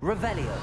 Revelio.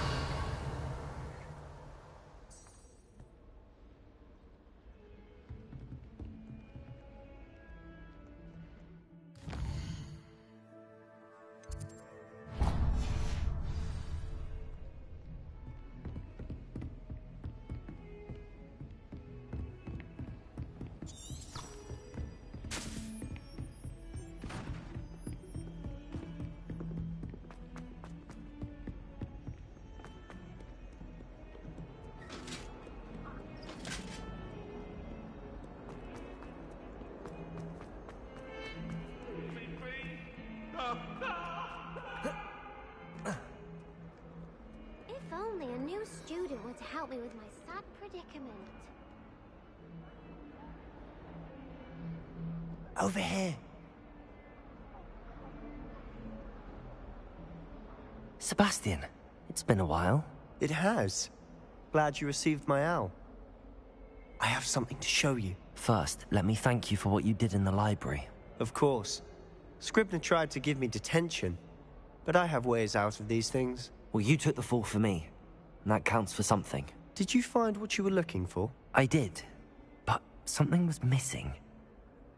If only a new student would help me with my sad predicament. Over here. Sebastian, it's been a while. It has. Glad you received my owl. I have something to show you. First, let me thank you for what you did in the library. Of course. Scribner tried to give me detention, but I have ways out of these things. Well, you took the fall for me, and that counts for something. Did you find what you were looking for? I did, but something was missing.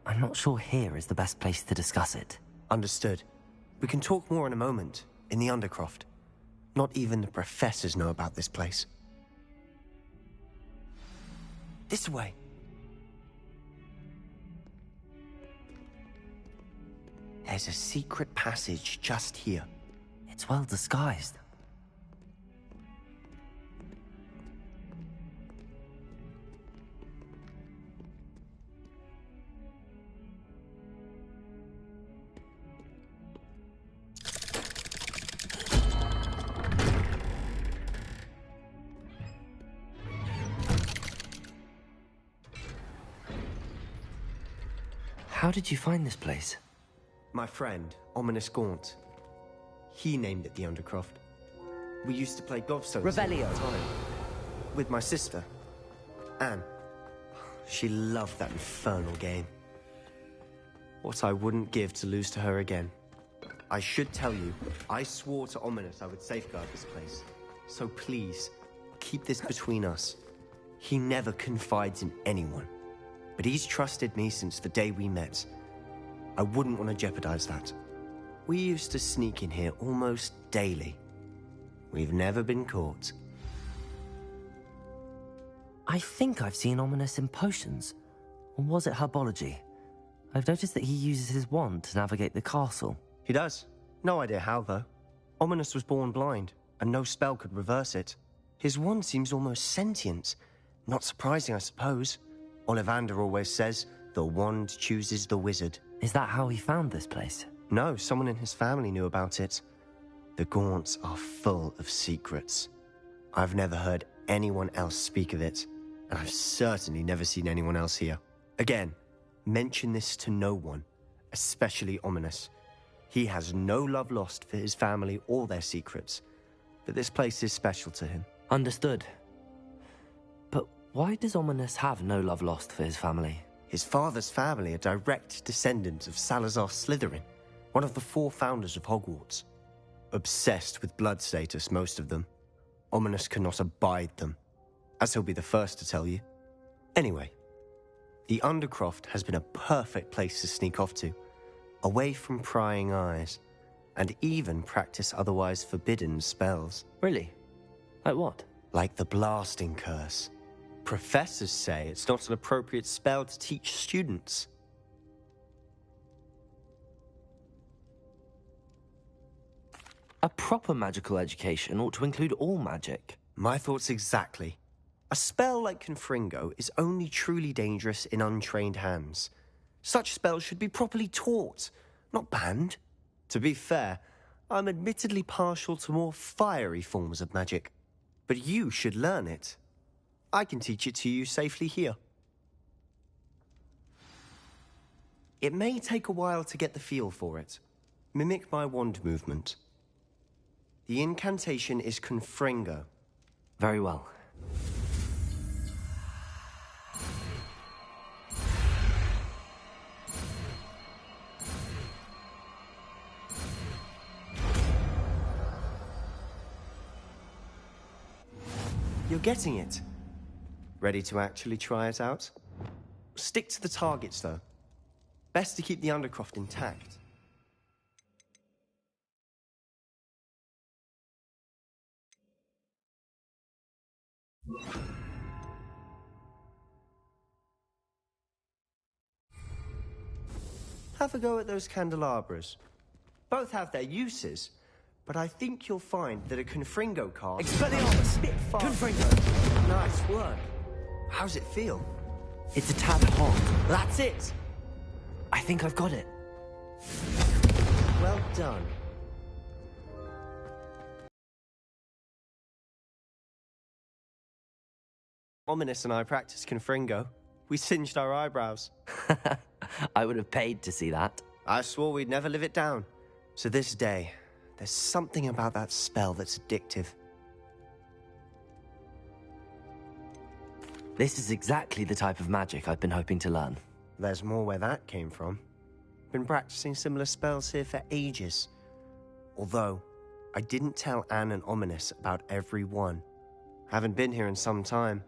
I'm not sure here is the best place to discuss it. Understood. We can talk more in a moment, in the Undercroft. Not even the professors know about this place. This way. There's a secret passage just here. It's well disguised. How did you find this place? My friend, Ominous Gaunt. He named it the Undercroft. We used to play gobstones Revelio. all the time. With my sister, Anne. She loved that infernal game. What I wouldn't give to lose to her again. I should tell you, I swore to Ominous I would safeguard this place. So please, keep this between us. He never confides in anyone. But he's trusted me since the day we met. I wouldn't want to jeopardize that. We used to sneak in here almost daily. We've never been caught. I think I've seen Ominous in potions. Or was it herbology? I've noticed that he uses his wand to navigate the castle. He does. No idea how, though. Ominous was born blind, and no spell could reverse it. His wand seems almost sentient. Not surprising, I suppose. Ollivander always says, the wand chooses the wizard. Is that how he found this place? No, someone in his family knew about it. The Gaunts are full of secrets. I've never heard anyone else speak of it, and I've certainly never seen anyone else here. Again, mention this to no one, especially Ominous. He has no love lost for his family or their secrets, but this place is special to him. Understood. But why does Ominous have no love lost for his family? His father's family are direct descendants of Salazar Slytherin, one of the 4 founders of Hogwarts. Obsessed with blood status, most of them. Ominous cannot abide them, as he'll be the first to tell you. Anyway, the Undercroft has been a perfect place to sneak off to, away from prying eyes, and even practice otherwise forbidden spells. Really? Like what? Like the blasting curse. Professors say it's not an appropriate spell to teach students. A proper magical education ought to include all magic. My thoughts exactly. A spell like Confringo is only truly dangerous in untrained hands. Such spells should be properly taught, not banned. To be fair, I'm admittedly partial to more fiery forms of magic. But you should learn it. I can teach it to you safely here. It may take a while to get the feel for it. Mimic my wand movement. The incantation is Confringo. Very well. You're getting it. Ready to actually try it out? Stick to the targets, though. Best to keep the Undercroft intact. Have a go at those candelabras. Both have their uses, but I think you'll find that a Confringo card... Expelliarmus! Spitfire! Confringo! Nice work. How's it feel? It's a tad hot. That's it! I think I've got it. Well done. Ominous and I practiced Confringo. We singed our eyebrows. I would have paid to see that. I swore we'd never live it down. So this day, there's something about that spell that's addictive. This is exactly the type of magic I've been hoping to learn. There's more where that came from. Been practicing similar spells here for ages. Although, I didn't tell Anne and Ominous about every one. Haven't been here in some time.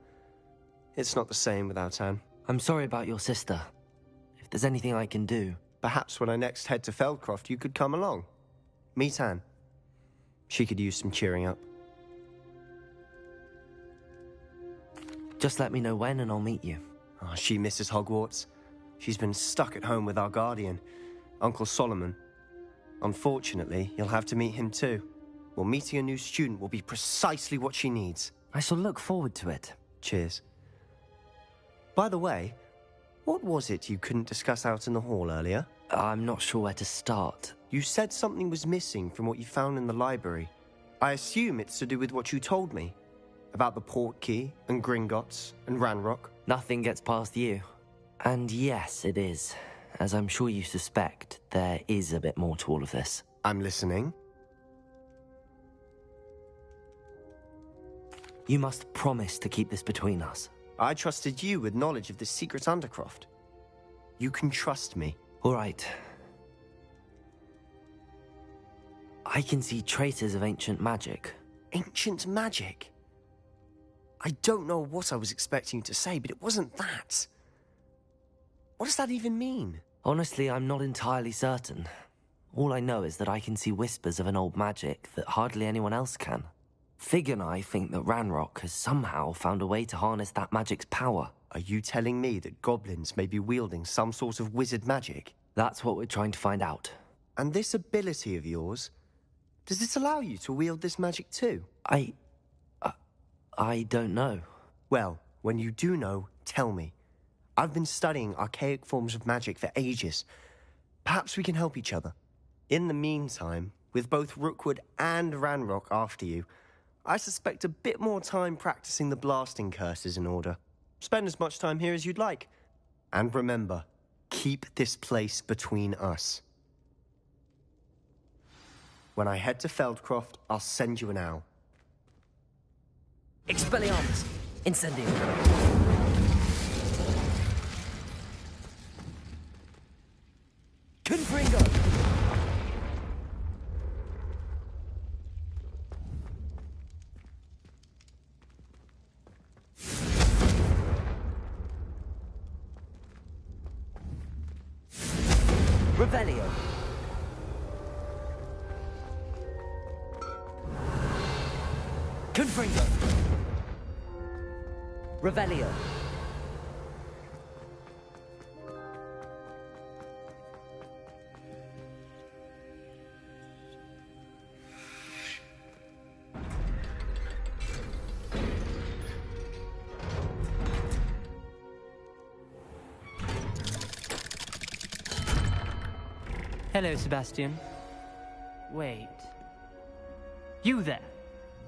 It's not the same without Anne. I'm sorry about your sister. If there's anything I can do... Perhaps when I next head to Feldcroft, you could come along. Meet Anne. She could use some cheering up. Just let me know when and I'll meet you. Oh, she misses Hogwarts. She's been stuck at home with our guardian, Uncle Solomon. Unfortunately, you'll have to meet him too. Well, meeting a new student will be precisely what she needs. I shall look forward to it. Cheers. By the way, what was it you couldn't discuss out in the hall earlier? I'm not sure where to start. You said something was missing from what you found in the library. I assume it's to do with what you told me. About the Portkey, and Gringotts, and Ranrock. Nothing gets past you. And yes, it is. As I'm sure you suspect, there is a bit more to all of this. I'm listening. You must promise to keep this between us. I trusted you with knowledge of this secret Undercroft. You can trust me. All right. I can see traces of ancient magic. Ancient magic? I don't know what I was expecting you to say, but it wasn't that. What does that even mean? Honestly, I'm not entirely certain. All I know is that I can see whispers of an old magic that hardly anyone else can. Fig and I think that Ranrock has somehow found a way to harness that magic's power. Are you telling me that goblins may be wielding some sort of wizard magic? That's what we're trying to find out. And this ability of yours, does it allow you to wield this magic too? I don't know. Well, when you do know, tell me. I've been studying archaic forms of magic for ages. Perhaps we can help each other. In the meantime, with both Rookwood and Ranrock after you, I suspect a bit more time practicing the blasting curse is in order. Spend as much time here as you'd like. And remember, keep this place between us. When I head to Feldcroft, I'll send you an owl. Expelliarmus! Incendio! Confringo! Revelio! Confringo! Revelio! Hello, Sebastian. Wait. You there?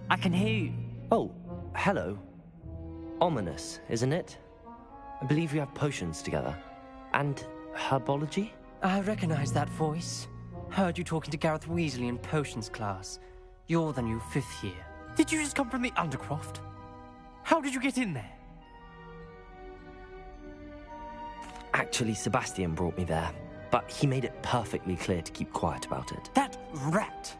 I can hear you. Oh, hello. Ominous, isn't it? I believe we have potions together. And herbology? I recognize that voice. Heard you talking to Gareth Weasley in potions class. You're the new 5th year. Did you just come from the Undercroft? How did you get in there? Actually, Sebastian brought me there, but he made it perfectly clear to keep quiet about it. That rat!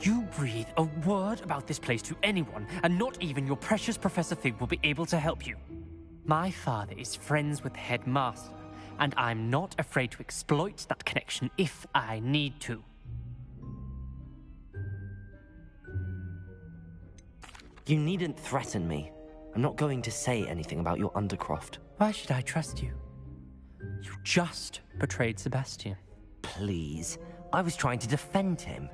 You breathe a word about this place to anyone, and not even your precious Professor Fig will be able to help you. My father is friends with the headmaster, and I'm not afraid to exploit that connection if I need to. You needn't threaten me. I'm not going to say anything about your Undercroft. Why should I trust you? You just betrayed Sebastian. Please. I was trying to defend him.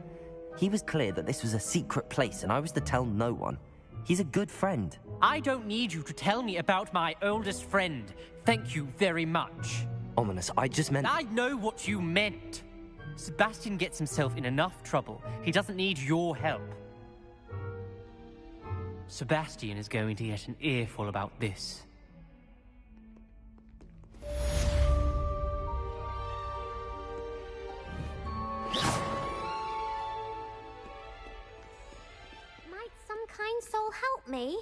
He was clear that this was a secret place and I was to tell no one. He's a good friend. I don't need you to tell me about my oldest friend. Thank you very much. Ominous, I just meant... I know what you meant. Sebastian gets himself in enough trouble. He doesn't need your help. Sebastian is going to get an earful about this. Might some kind soul help me?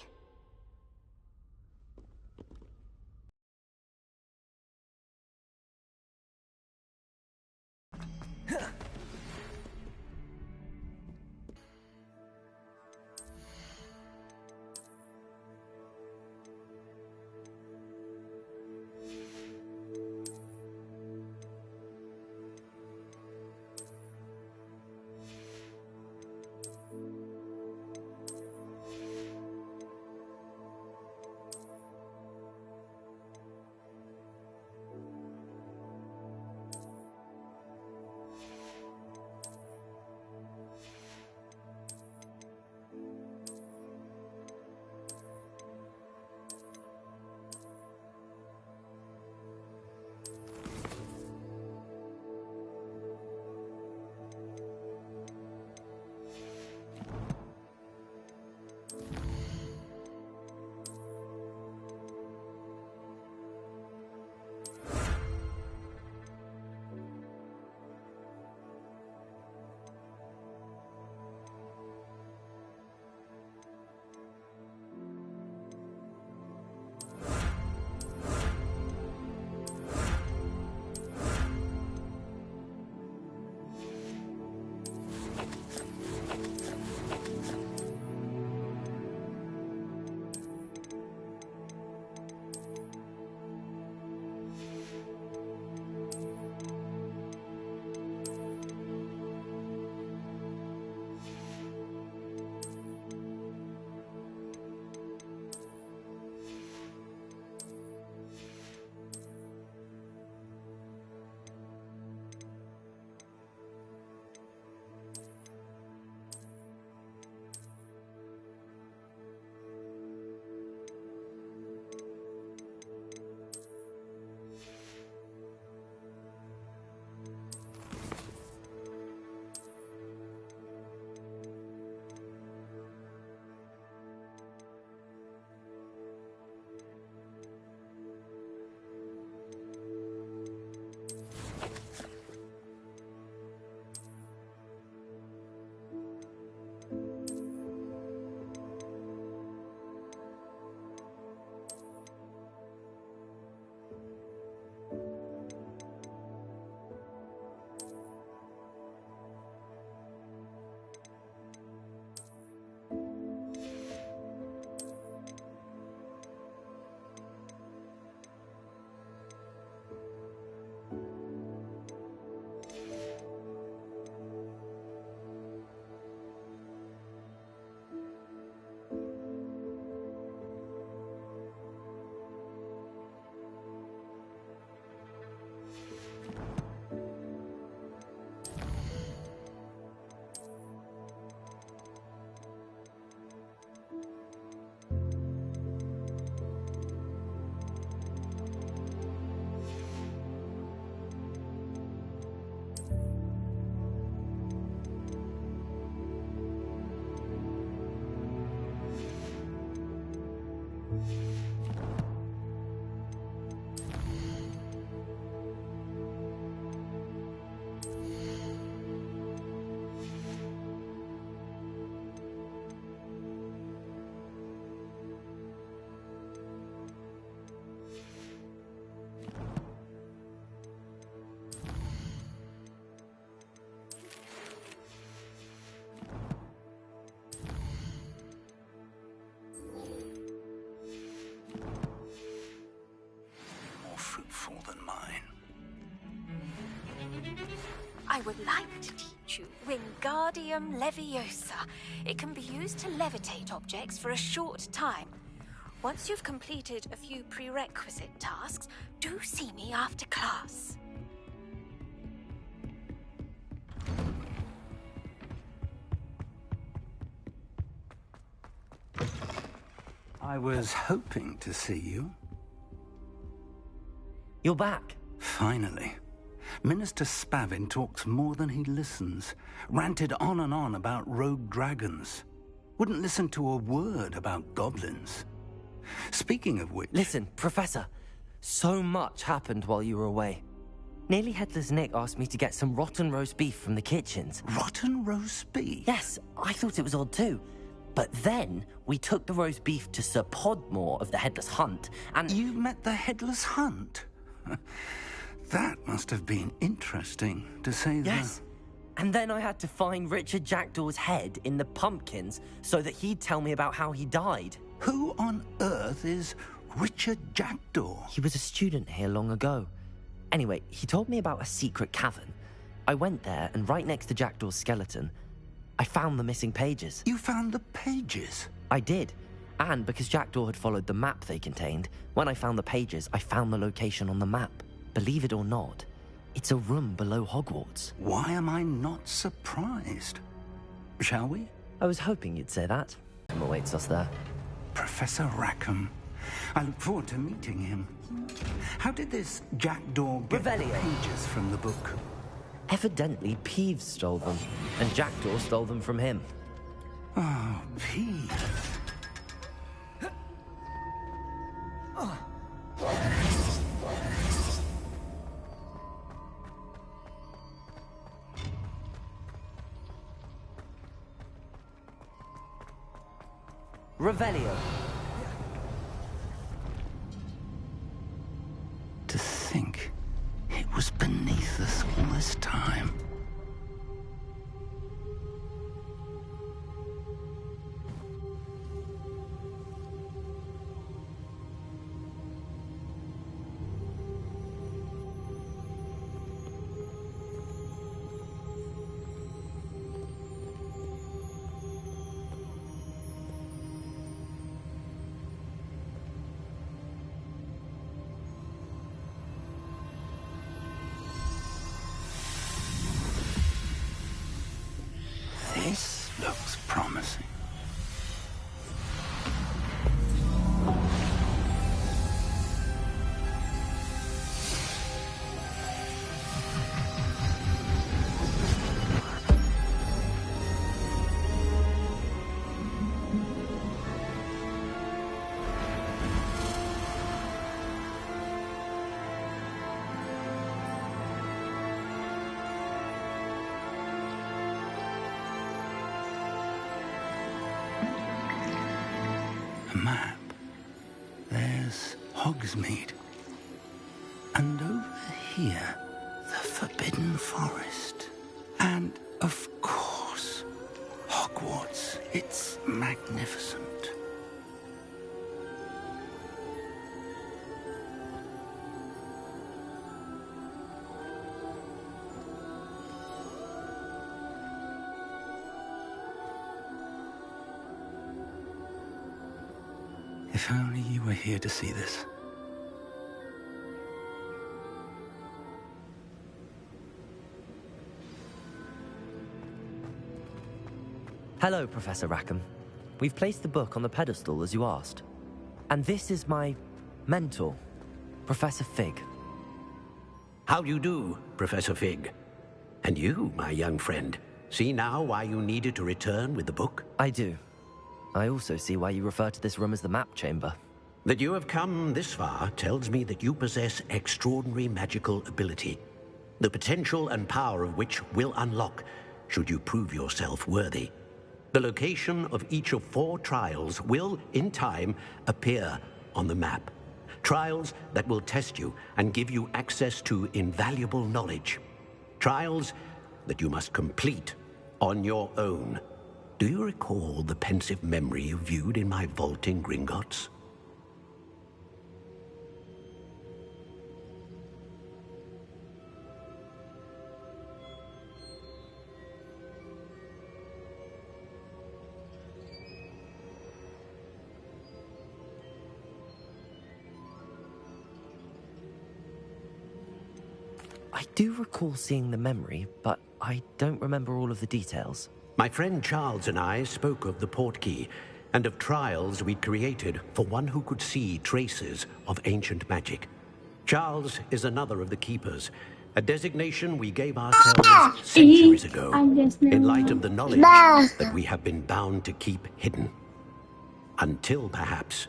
would like to teach you Wingardium Leviosa. It can be used to levitate objects for a short time. Once you've completed a few prerequisite tasks, do see me after class. I was hoping to see you. You're back. Finally. Minister Spavin talks more than he listens. Ranted on and on about rogue dragons. Wouldn't listen to a word about goblins. Speaking of which... Listen, Professor. So much happened while you were away. Nearly Headless Nick asked me to get some rotten roast beef from the kitchens. Rotten roast beef? Yes, I thought it was odd too. But then, we took the roast beef to Sir Podmore of the Headless Hunt, and... You met the Headless Hunt? That must have been interesting, to say the... Yes. And then I had to find Richard Jackdaw's head in the pumpkins so that he'd tell me about how he died. Who on earth is Richard Jackdaw? He was a student here long ago. Anyway, he told me about a secret cavern. I went there, and right next to Jackdaw's skeleton, I found the missing pages. You found the pages? I did. And because Jackdaw had followed the map they contained, when I found the pages, I found the location on the map. Believe it or not, it's a room below Hogwarts. Why am I not surprised? Shall we? I was hoping you'd say that. Who awaits us there? Professor Rackham. I look forward to meeting him. How did this Jackdaw get the Revelio. pages from the book? Evidently, Peeves stole them, and Jackdaw stole them from him. Oh, Peeves. Revelio. To think it was beneath us all this time. This looks promising. A map. There's Hogsmeade. And over here, the Forbidden Forest. And, of course, Hogwarts. It's magnificent. If only you were here to see this. Hello, Professor Rackham. We've placed the book on the pedestal as you asked. And this is my mentor, Professor Fig. How do you do, Professor Fig? And you, my young friend, see now why you needed to return with the book? I do. I also see why you refer to this room as the map chamber. That you have come this far tells me that you possess extraordinary magical ability, the potential and power of which will unlock should you prove yourself worthy. The location of each of 4 trials will, in time, appear on the map. Trials that will test you and give you access to invaluable knowledge. Trials that you must complete on your own. Do you recall the pensive memory you viewed in my vault in Gringotts? I do recall seeing the memory, but I don't remember all of the details. My friend Charles and I spoke of the portkey and of trials we'd created for one who could see traces of ancient magic. Charles is another of the keepers, a designation we gave ourselves centuries ago, in light of the knowledge that we have been bound to keep hidden. Until perhaps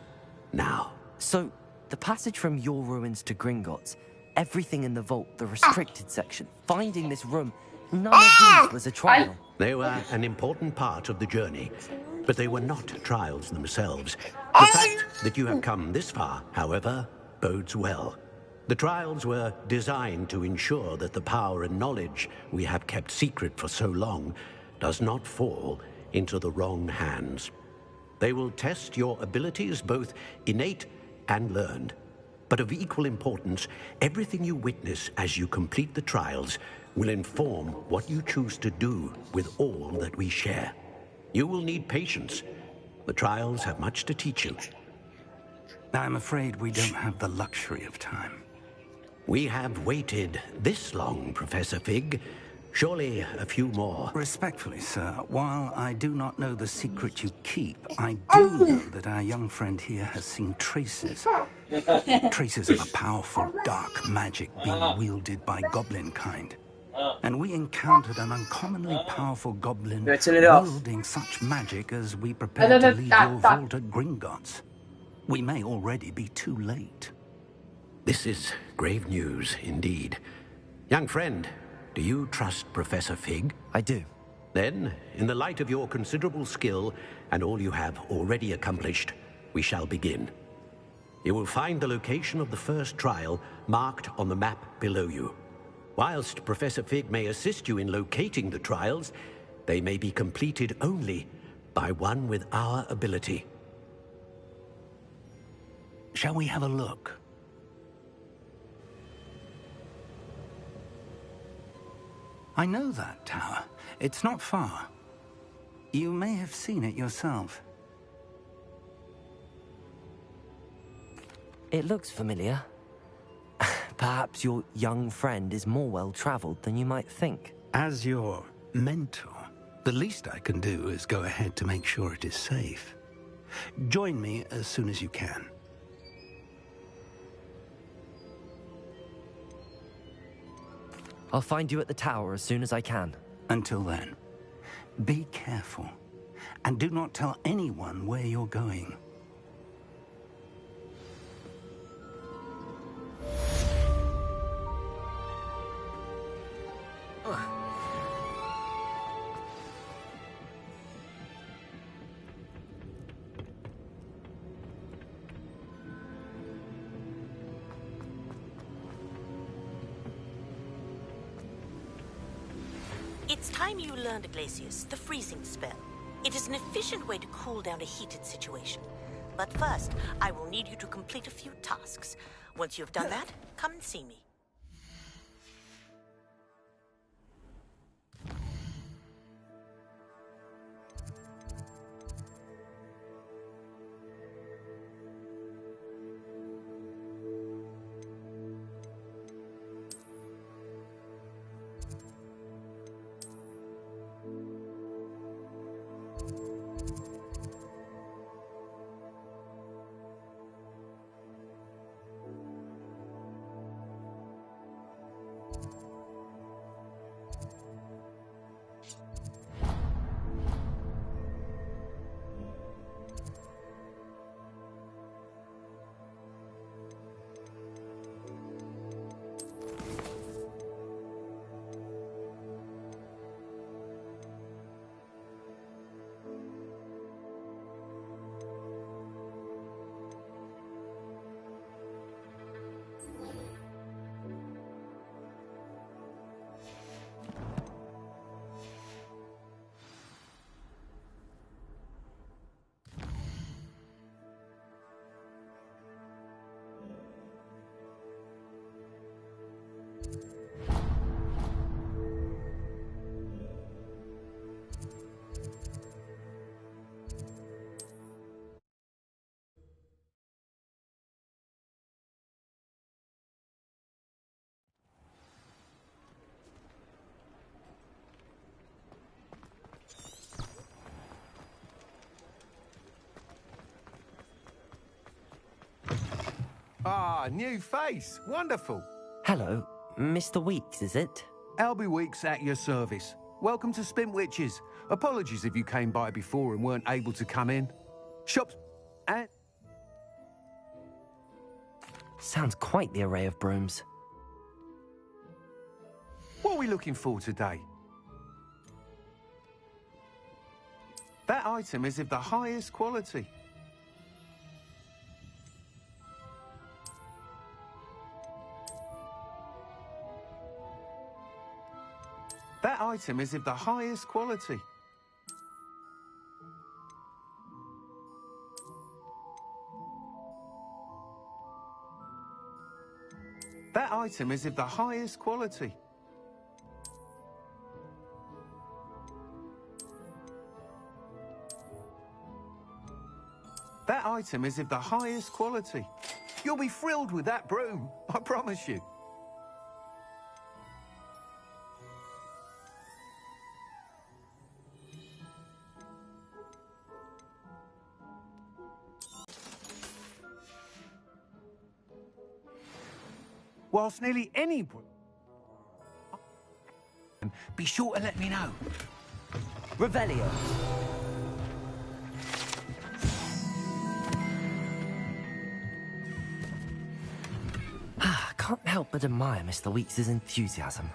now. So, the passage from your ruins to Gringotts, everything in the vault, the restricted section, finding this room, none of these was a trial. They were an important part of the journey, but they were not trials themselves. The fact that you have come this far, however, bodes well. The trials were designed to ensure that the power and knowledge we have kept secret for so long does not fall into the wrong hands. They will test your abilities, both innate and learned. But of equal importance, everything you witness as you complete the trials will inform what you choose to do with all that we share. You will need patience. The trials have much to teach you. I'm afraid we don't have the luxury of time. We have waited this long, Professor Fig. Surely a few more. Respectfully, sir, while I do not know the secret you keep, I do know that our young friend here has seen traces. Traces of a powerful, dark magic being wielded by goblin kind. And we encountered an uncommonly powerful goblin wielding such magic as we prepared to leave your vault at Gringotts. We may already be too late. This is grave news indeed. Young friend, do you trust Professor Fig? I do. Then, in the light of your considerable skill and all you have already accomplished, we shall begin. You will find the location of the first trial marked on the map below you. Whilst Professor Fig may assist you in locating the trials, they may be completed only by one with our ability. Shall we have a look? I know that tower. It's not far. You may have seen it yourself. It looks familiar. Perhaps your young friend is more well-traveled than you might think. As your mentor, the least I can do is go ahead to make sure it is safe. Join me as soon as you can. I'll find you at the tower as soon as I can. Until then, be careful, and do not tell anyone where you're going. It's time you learned, Glacius, the freezing spell. It is an efficient way to cool down a heated situation. But first, I will need you to complete a few tasks. Once you have done that, come and see me. Ah, new face. Wonderful. Hello, Mr. Weeks, is it? Albie Weeks at your service. Welcome to Spintwitches. Apologies if you came by before and weren't able to come in. Shops and... Sounds quite the array of brooms. What are we looking for today? That item is of the highest quality. That item is of the highest quality. That item is of the highest quality. That item is of the highest quality. You'll be thrilled with that broom, I promise you. Whilst nearly any broom... Be sure to let me know. Revelio. Can't help but admire Mr. Weeks' enthusiasm.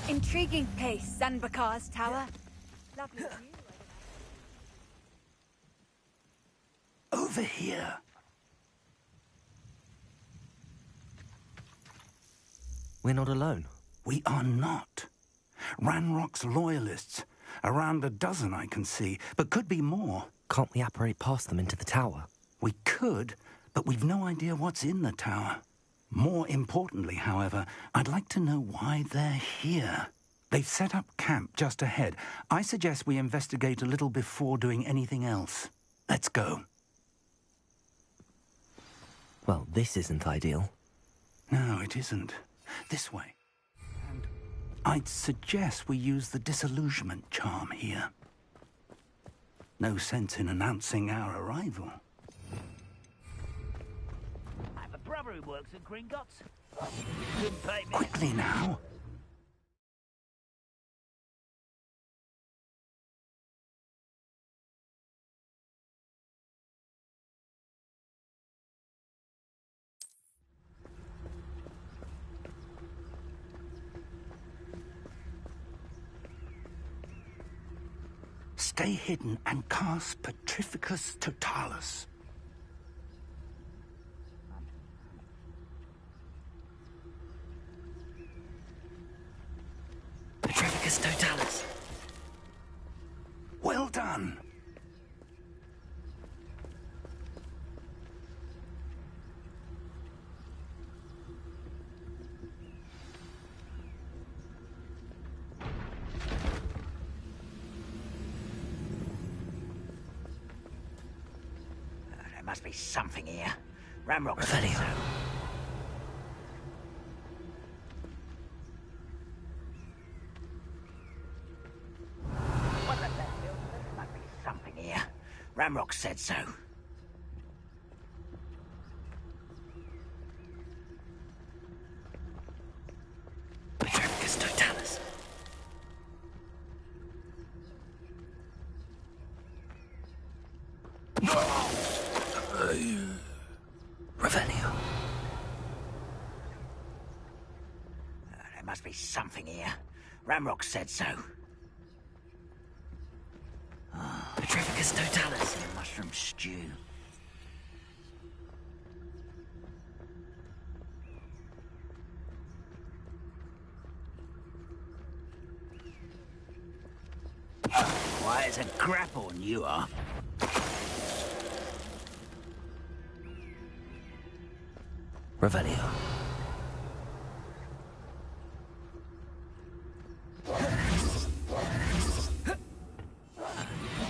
Intriguing place, Zanbakar's tower. Lovely view. Over here. We're not alone. We are not. Ranrock's loyalists. Around a dozen I can see, but could be more. Can't we apparate past them into the tower? We could, but we've no idea what's in the tower. More importantly, however, I'd like to know why they're here. They've set up camp just ahead. I suggest we investigate a little before doing anything else. Let's go. Well, this isn't ideal. No, it isn't. This way. And I'd suggest we use the disillusionment charm here. No sense in announcing our arrival. I have a brother who works at Gringotts. Couldn't pay me. Quickly now. Stay hidden and cast Petrificus Totalis. Petrificus Totalis. Well done. There must be something here. Ramrock. Revelio. What the hell? There must be something here. Ramrock said so. Petrificus Totalis. Revelio. There must be something here. Ramrock said so. Petrificus Totalis. Mushroom stew. Why, it's a grapple, and you are. Revelio.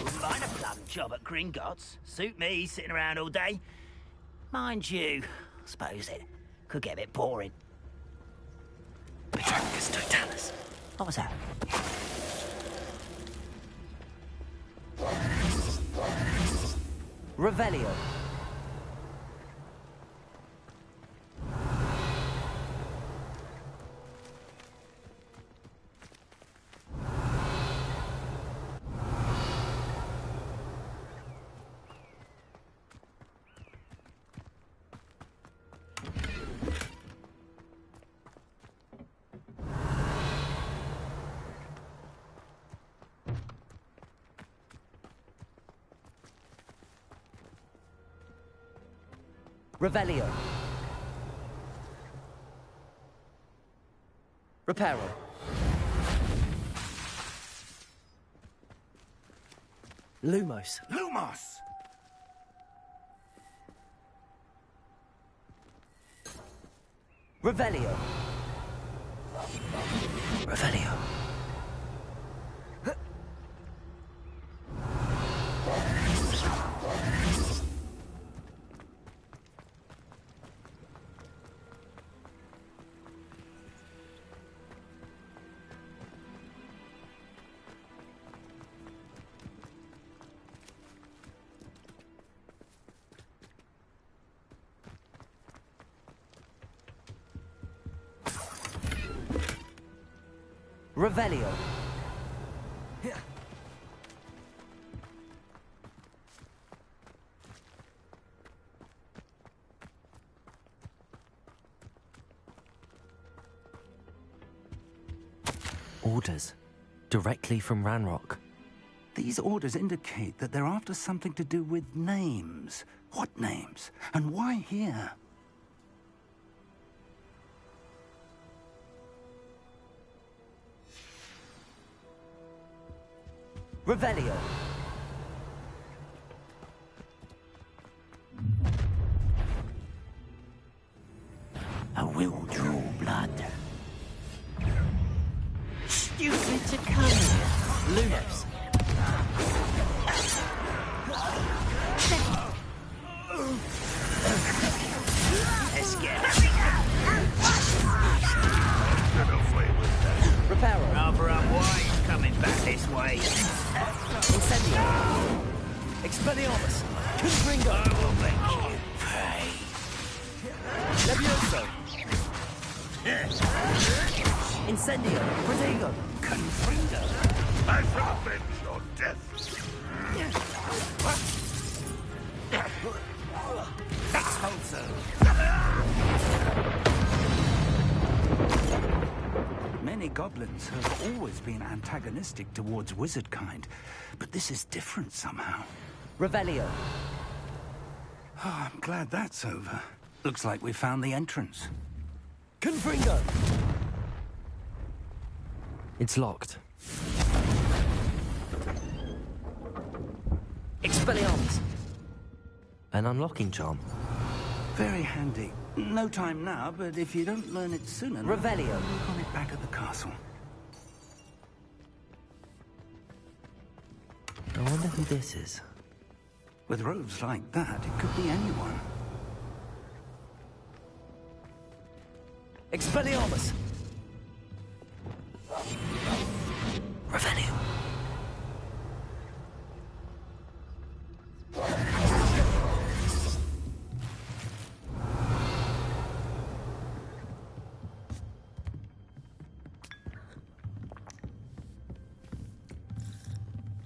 Find a plum job at Gringotts. Suit me, sitting around all day. Mind you, I suppose it could get a bit boring. Petrificus Totalis. What was that? Revelio. Revelio. Reparo. Lumos. Lumos! Revelio. Revelio. Revelio. Orders. Directly from Ranrock. These orders indicate that they're after something to do with names. What names? And why here? Revelio. I will draw blood. Stupid to come here. Lumos. Let's get Reparo. Rather unwise coming back this way. Incendio. Expelliarmus! Confringo! I will make you pay. Levioso! Incendio! Protego! Confringo. I shall avenge your death. Expulso. Many goblins have always been antagonistic towards wizard kind, but this is different somehow. Revelio! Oh, I'm glad that's over. Looks like we found the entrance. Confringo! It's locked. Expelliarmus! An unlocking charm. Very handy. No time now, but if you don't learn it soon enough... Revelio. Work on it back at the castle. I wonder who this is. With robes like that, it could be anyone. Expelliarmus! Revelio.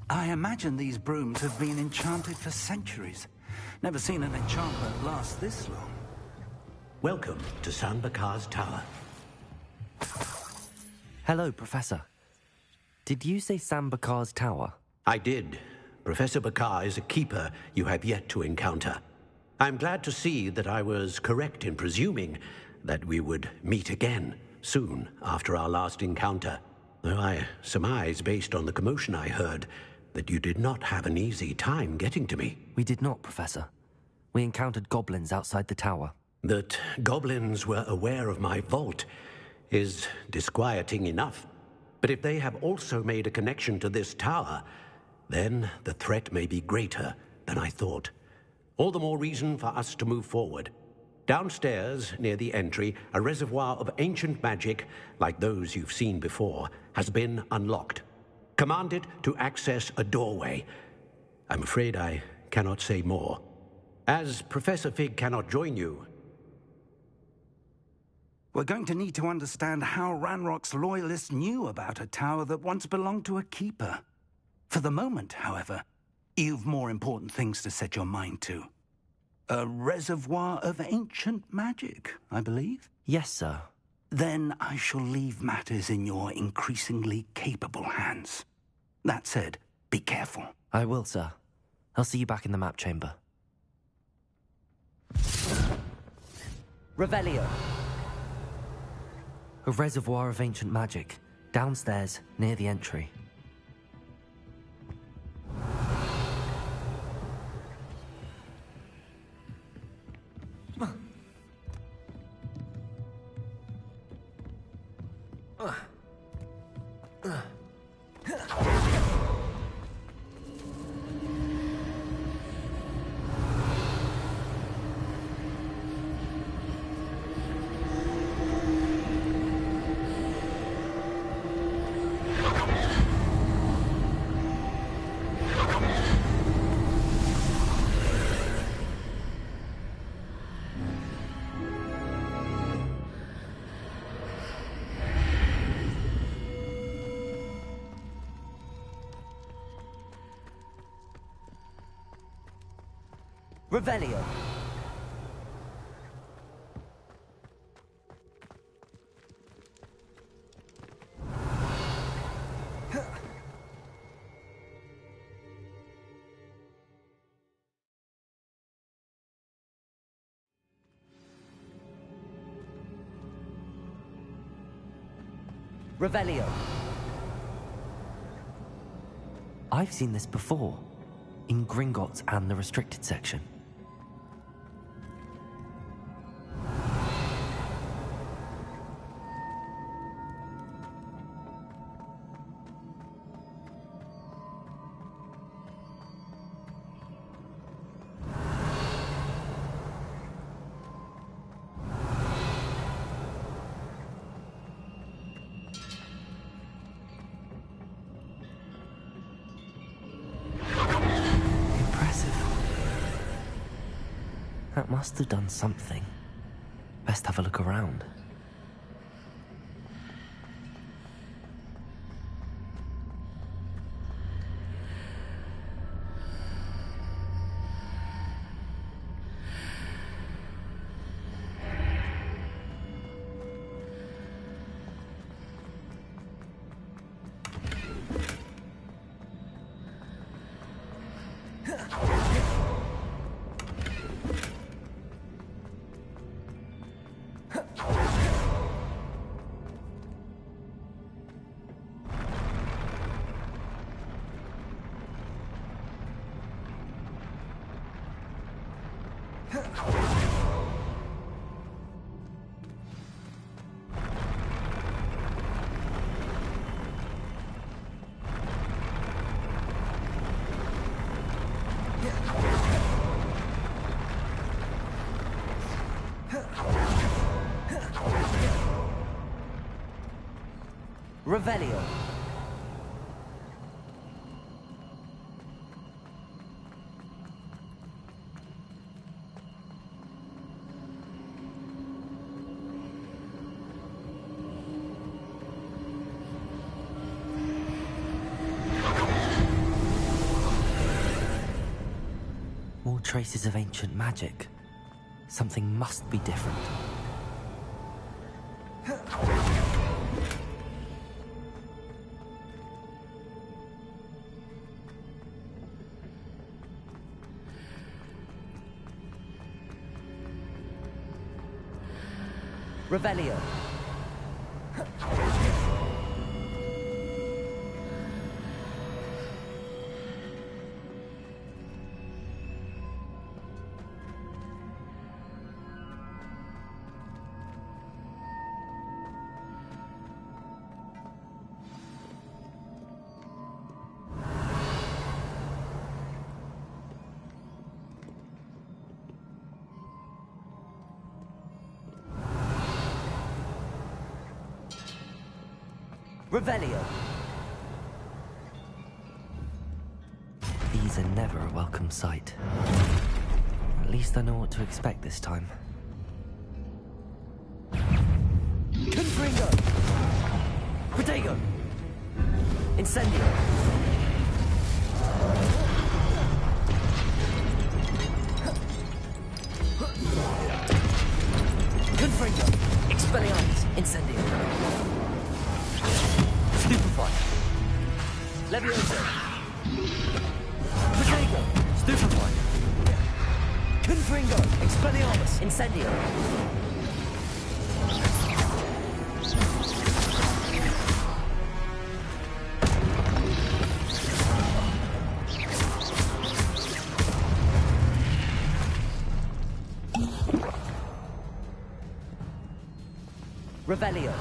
I imagine these brooms have been enchanted for centuries. Never seen an enchantment last this long. Welcome to San Bakar's Tower. Hello, Professor. Did you say Sam Bakar's tower? I did. Professor Bakar is a keeper you have yet to encounter. I'm glad to see that I was correct in presuming that we would meet again soon after our last encounter. Though I surmise, based on the commotion I heard, that you did not have an easy time getting to me. We did not, Professor. We encountered goblins outside the tower. That goblins were aware of my vault is disquieting enough. But if they have also made a connection to this tower, then the threat may be greater than I thought. All the more reason for us to move forward. Downstairs, near the entry, a reservoir of ancient magic, like those you've seen before, has been unlocked. Command it to access a doorway. I'm afraid I cannot say more. As Professor Fig cannot join you, We're going to need to understand how Ranrock's loyalists knew about a tower that once belonged to a keeper. For the moment, however, you've more important things to set your mind to. A reservoir of ancient magic, I believe? Yes, sir. Then I shall leave matters in your increasingly capable hands. That said, be careful. I will, sir. I'll see you back in the map chamber. Revelio. A reservoir of ancient magic, downstairs, near the entry. Revelio. Revelio. I've seen this before, in Gringotts and the restricted section. cat must have done something. Best have a look around. Revelio. More traces of ancient magic. Something must be different. Revelio. Revelio. These are never a welcome sight. At least I know what to expect this time. Confringo! Protego! Incendio! Confringo! Expelliarmus! Incendio! Stupefy! Levioso! Protego! Stupefy! Confringo! Expelliarmus! Incendio! Revelio!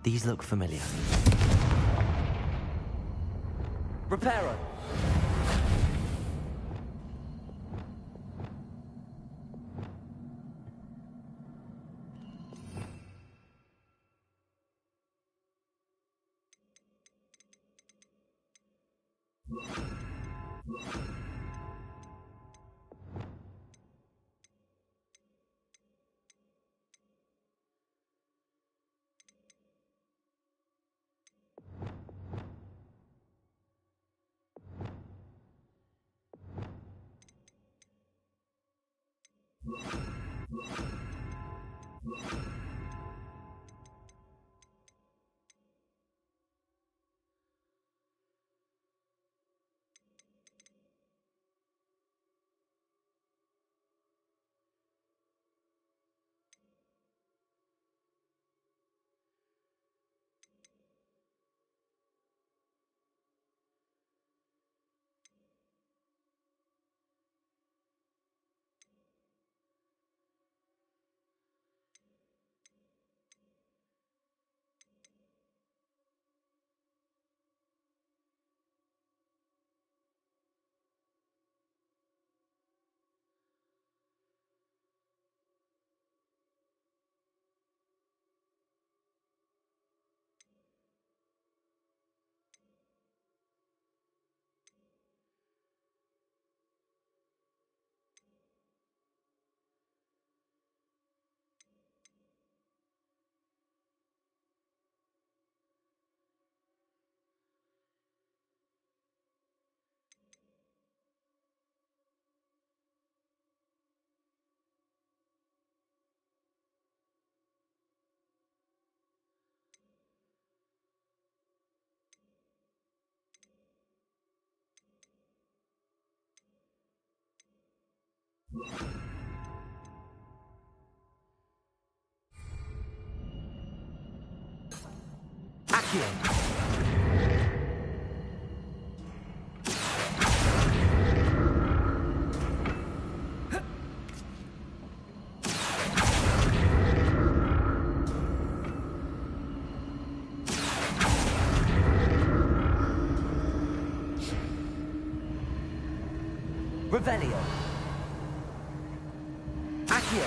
These look familiar. Reparo! Revelio. Accio.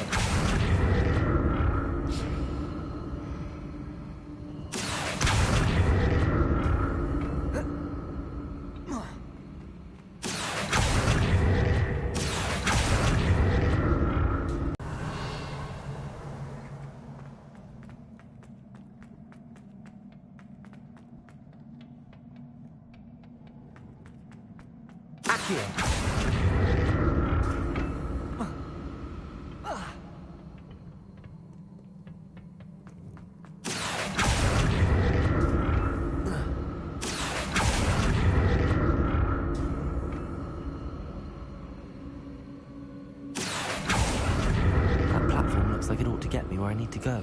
Accio. That platform looks like it ought to get me where I need to go.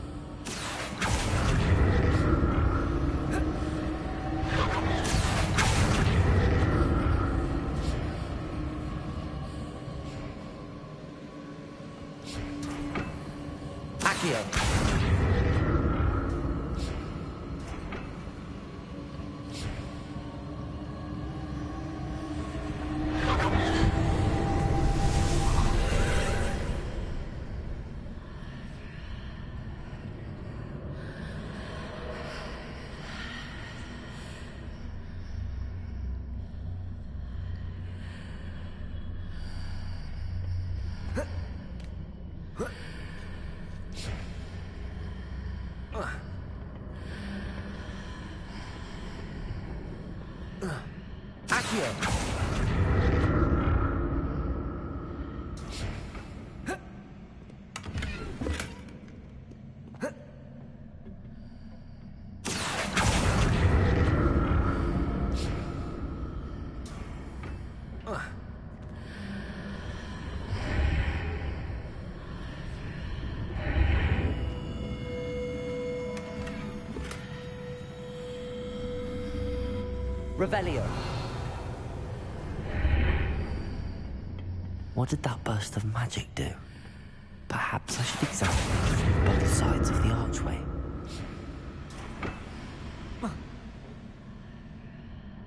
Accio. Revelio. What did that burst of magic do? Perhaps I should examine it from both sides of the archway.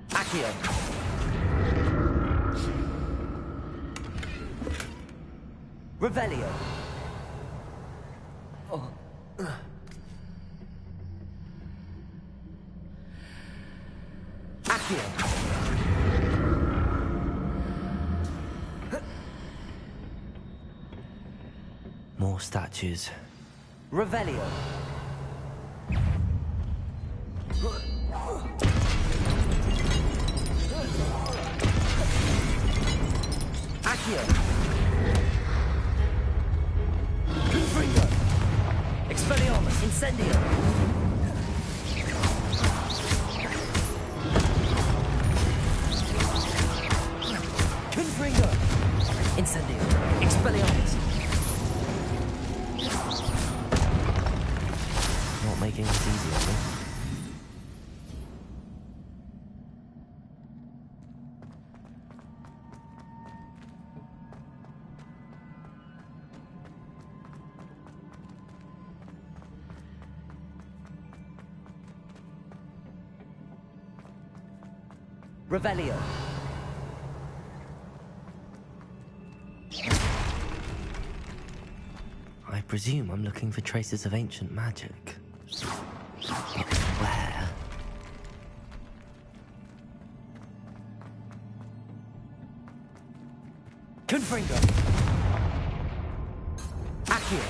Accio. Revelio. Oh. Accio. More statues. Revelio. Accio. Confringo. Expelliarmus. Incendio. Confringo. Incendio. Expelliarmus. Not making this easy on me. Revelio. I presume I'm looking for traces of ancient magic. But where? Confringo. Accio.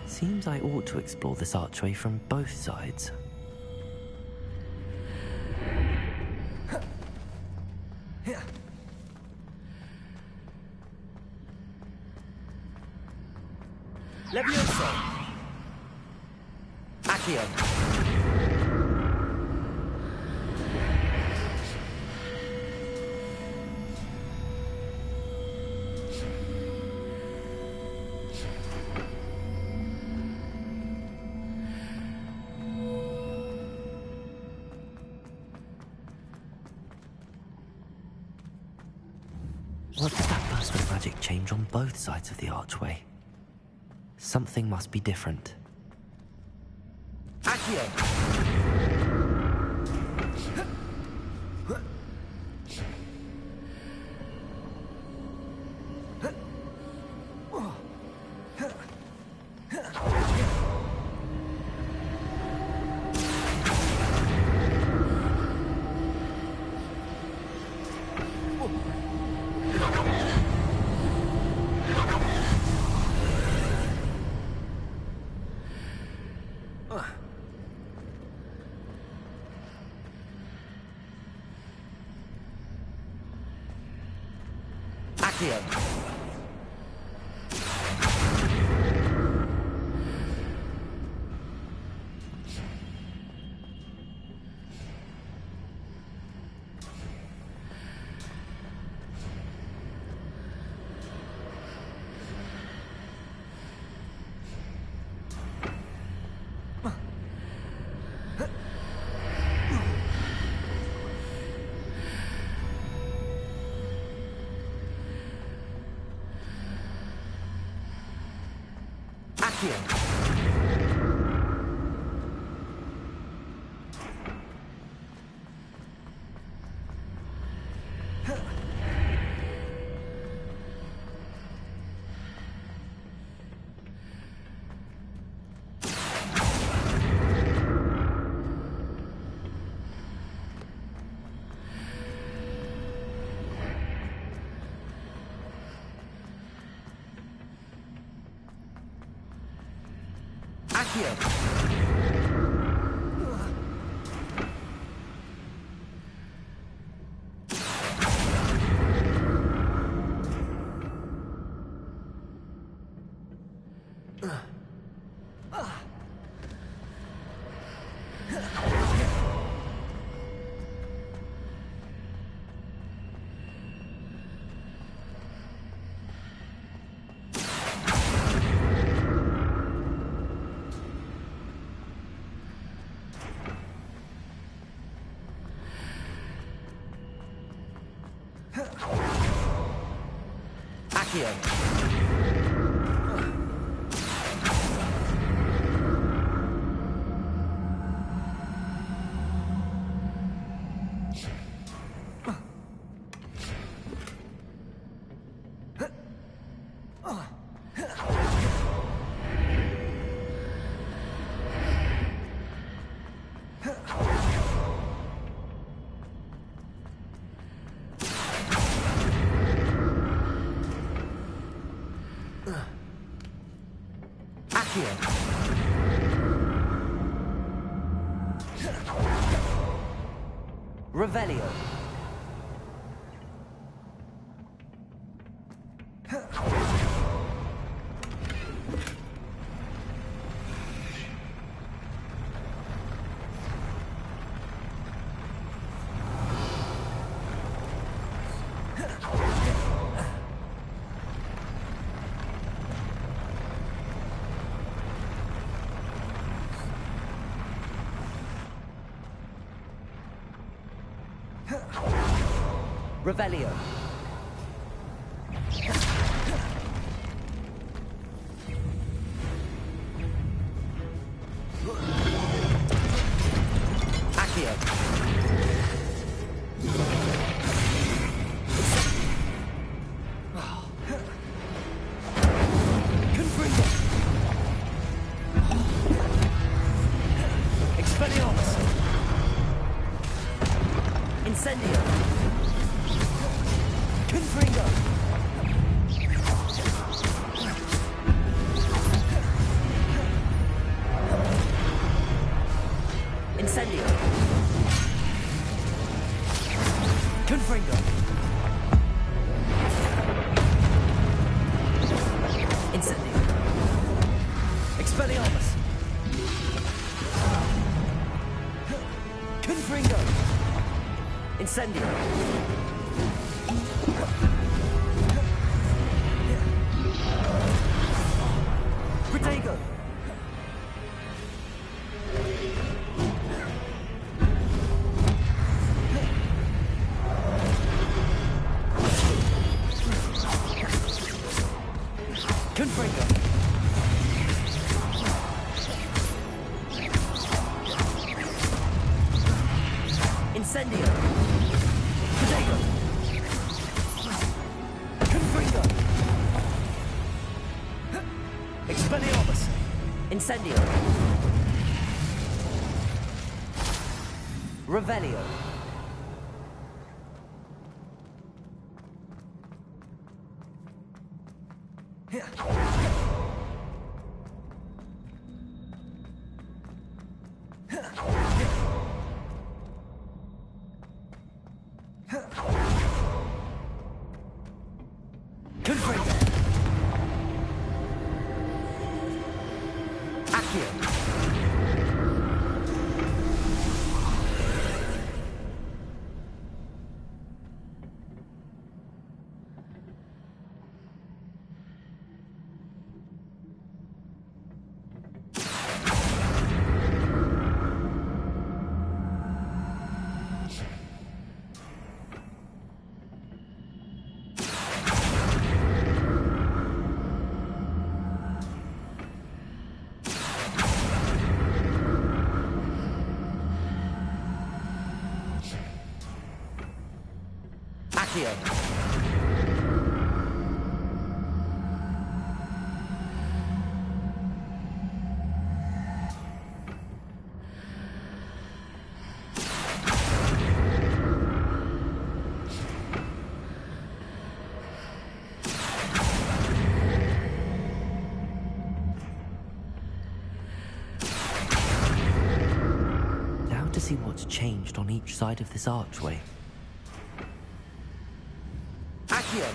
Seems I ought to explore this archway from both sides. Levioso! Accio! What did that burst of magic change on both sides of the archway? Something must be different. Accio! Accio! Revelio. Revelio. Accio. Incendio! Confringo! Incendio! Confringo! Incendio! Expelliarmus! Confringo! Incendio! Protego! Confringo! Incendio! Protego! Confringo! Expelliarmus! Incendio! Revelio! Confringo! Accio! Accio! Now to see what's changed on each side of this archway. Accio!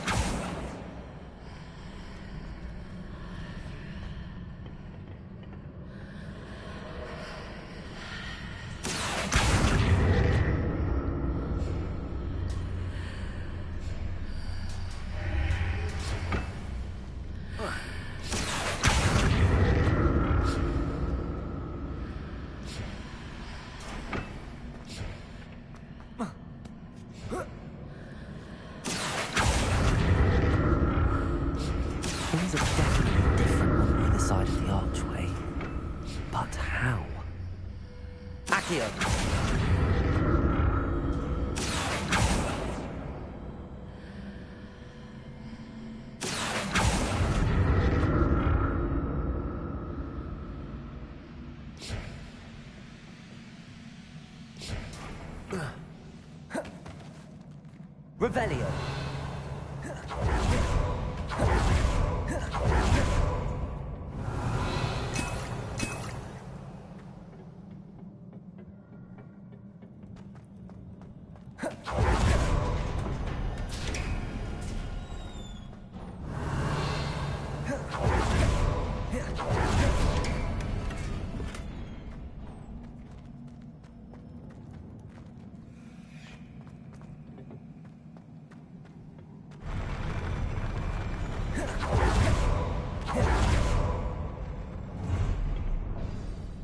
Things are definitely different on either side of the archway. But how? Accio! Revelio!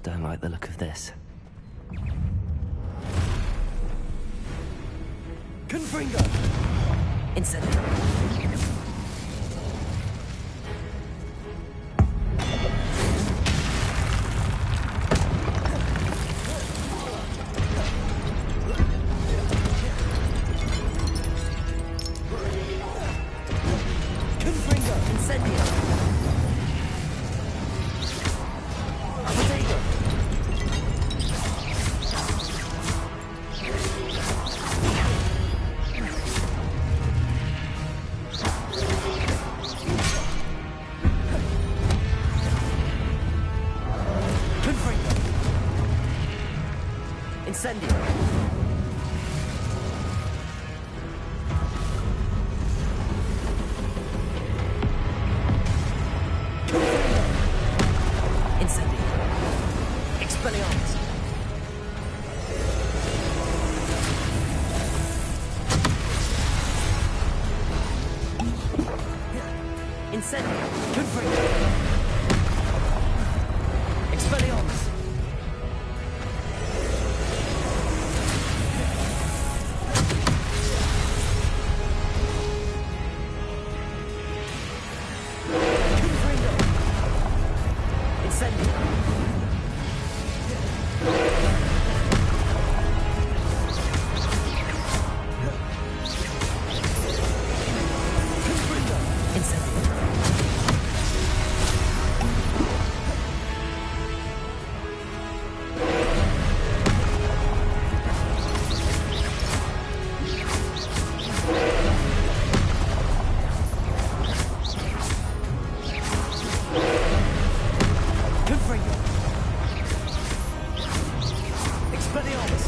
Don't like the look of this. Confringo! Incendio! Confringo! Incendio! Protego! Incendio! Incendio! Expelliarmus! Incendio! Confringo! Expelliarmus! Confringo! Incendio! Confringo! Incendio! Confringo! Expelliarmus!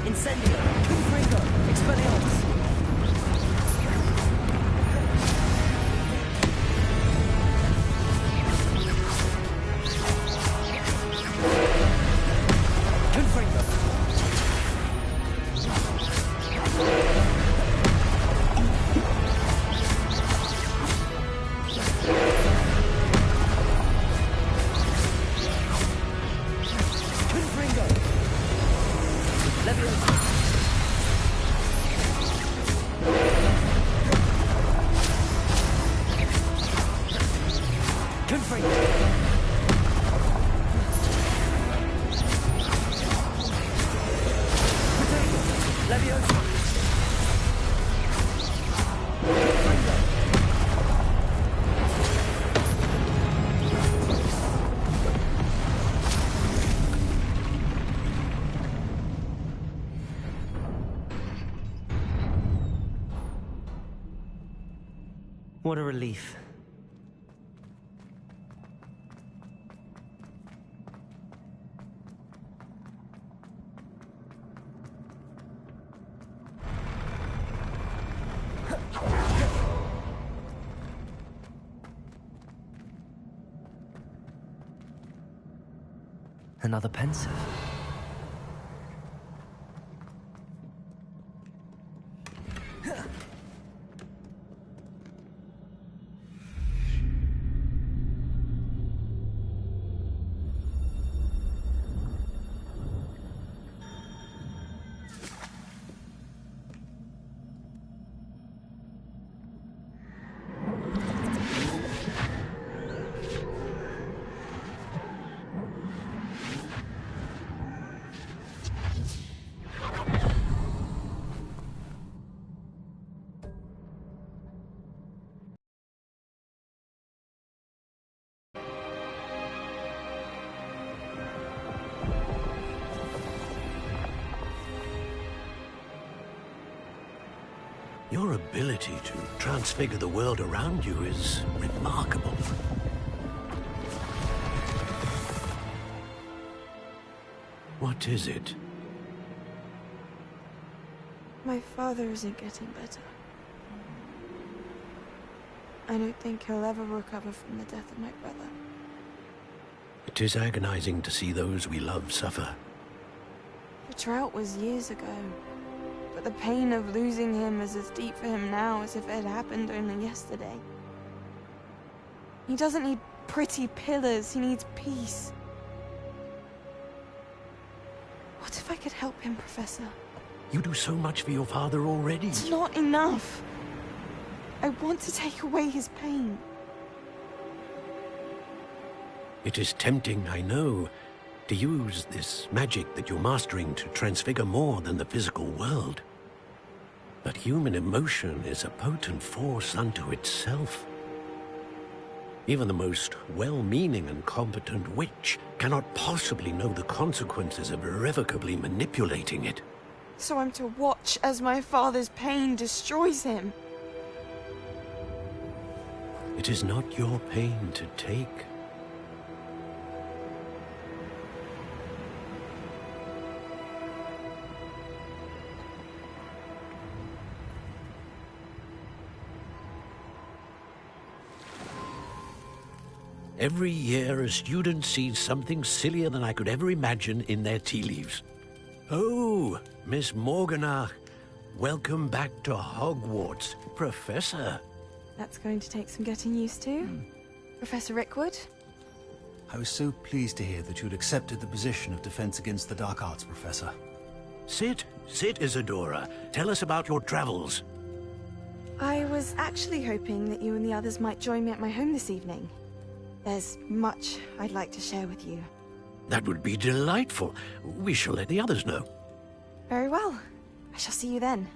Incendio! Confringo! Expelliarmus! Confringo! Confringo! Leviosa! Confringo! Potato! Leviosa! Confringo! What a relief. Another pensive. Your ability to transfigure the world around you is remarkable. What is it? My father isn't getting better. I don't think he'll ever recover from the death of my brother. It is agonizing to see those we love suffer. The drought was years ago, but the pain of losing him is as deep for him now as if it had happened only yesterday. He doesn't need pretty pillars, he needs peace. What if I could help him, Professor? You do so much for your father already. It's not enough. I want to take away his pain. It is tempting, I know, to use this magic that you're mastering to transfigure more than the physical world. But human emotion is a potent force unto itself. Even the most well-meaning and competent witch cannot possibly know the consequences of irrevocably manipulating it. So I'm to watch as my father's pain destroys him. It is not your pain to take. Every year, a student sees something sillier than I could ever imagine in their tea leaves. Oh, Miss Morganach, welcome back to Hogwarts, Professor. That's going to take some getting used to. Professor Rickwood? I was so pleased to hear that you'd accepted the position of Defense Against the Dark Arts, Professor. Sit, Isadora. Tell us about your travels. I was actually hoping that you and the others might join me at my home this evening. There's much I'd like to share with you. That would be delightful. We shall let the others know. Very well. I shall see you then.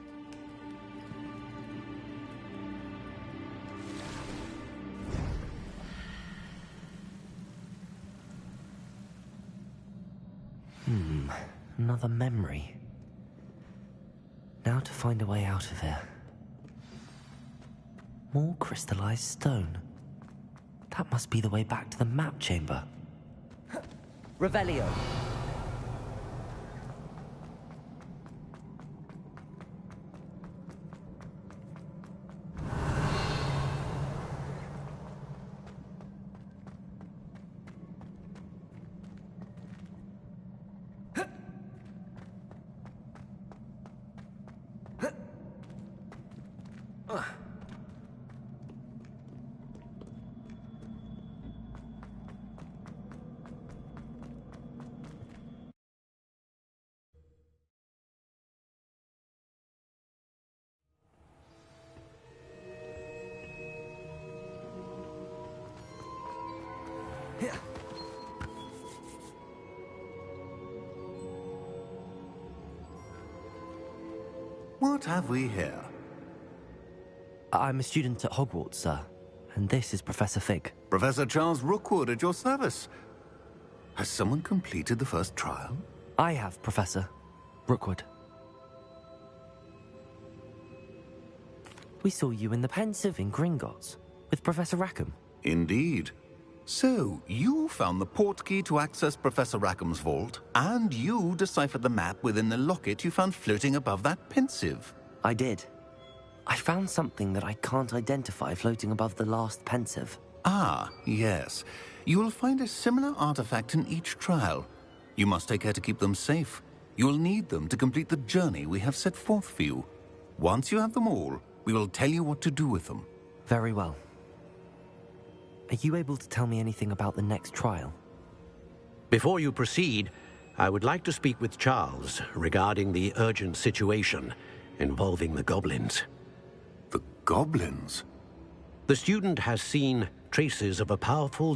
Another memory. Now to find a way out of here. More crystallized stone. That must be the way back to the map chamber. Revelio. What have we here? I'm a student at Hogwarts, sir. And this is Professor Fig. Professor Charles Rookwood at your service. Has someone completed the first trial? I have, Professor Rookwood. We saw you in the Pensive in Gringotts with Professor Rackham. Indeed. So, you found the portkey to access Professor Rackham's vault, and you deciphered the map within the locket you found floating above that Pensive. I did. I found something that I can't identify floating above the last Pensive. Ah, yes. You will find a similar artifact in each trial. You must take care to keep them safe. You will need them to complete the journey we have set forth for you. Once you have them all, we will tell you what to do with them. Very well. Are you able to tell me anything about the next trial? Before you proceed, I would like to speak with Charles regarding the urgent situation involving the goblins. The goblins? The student has seen traces of a powerful